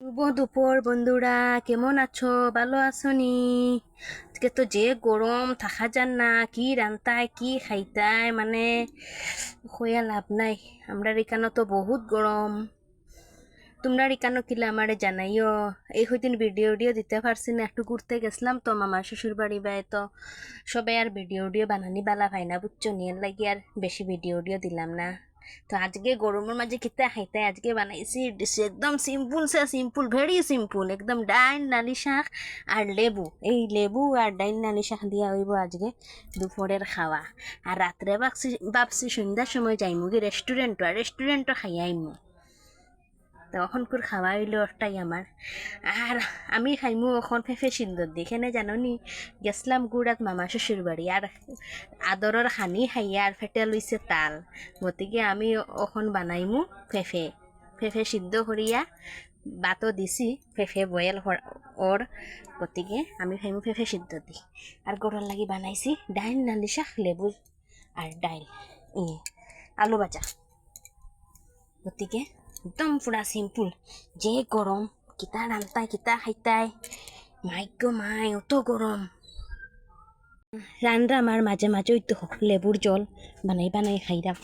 শুভ দুপুর বন্ধুরা, কেমন আছো? ভালো আছো নি? আজকে তো যে গরম, থাকা যান না। কি রান্তায় কি খাইতায় মানে হইয়া লাভ নাই। আমরা এখানে তো বহুত গরম। তোমরা এখানে কিলা আমারে জানাইও। এই হইদিন ভিডিও দিতে পারছি না, একটু ঘুরতে গেছিলাম তো মামার শ্বশুর বাড়ি বাই, তো সবাই আর ভিডিও বানানি বালা ভাই না, বুঝছো নিয়ে লাগি আর বেশি ভিডিও দিলাম না। তো আজকে গরমের মাঝে কিতা খাইতে আজকে বানাইছি ডিশ একদম সিম্পল সে সিম্পল, ভেরি সিম্পল, একদম ডাইল নালি শাক আর লেবু। এই লেবু আর ডাইল নালি শাক দিয়া হইব আজকে দুপুরের খাওয়া। আর রাত্রে ভাবছি সন্ধ্যার সময় যাইমু কি রেস্টুরেন্টও খাইয়াইমু। তো এখন করে খাওয়া হইলো একটাই আমার। আর আমি খাইমু এখন ফেফে সিন্দর দি কেনে জানো নি, গেছলাম গুড়াত মামা শ্বশুর বাড়ি, আর আদরের খানি খাইয়া আর ফেটে লইছে তাল। গতিকে আমি এখন বানাইমু ফেফে ফেফে সিদ্ধ করিয়া বাতো দিছি, ফেফে বয়েল ওর। গতিকে আমি খাইমু ফেফে সিদ্ধ দি। আর গরুর লাগি বানাইছি ডাইল নালি শাক, লেবু আর ডাইল, আলু ভাজা। গতিকে একদম পুরা সিম্পল। যে গরম, কিতা রান্তায় কিতা খাইতাই, মাই গো মাই, অত গরম। রান্না আমার মাঝে মাঝে ওই তো লেবুর জল বানাই খাইরাম।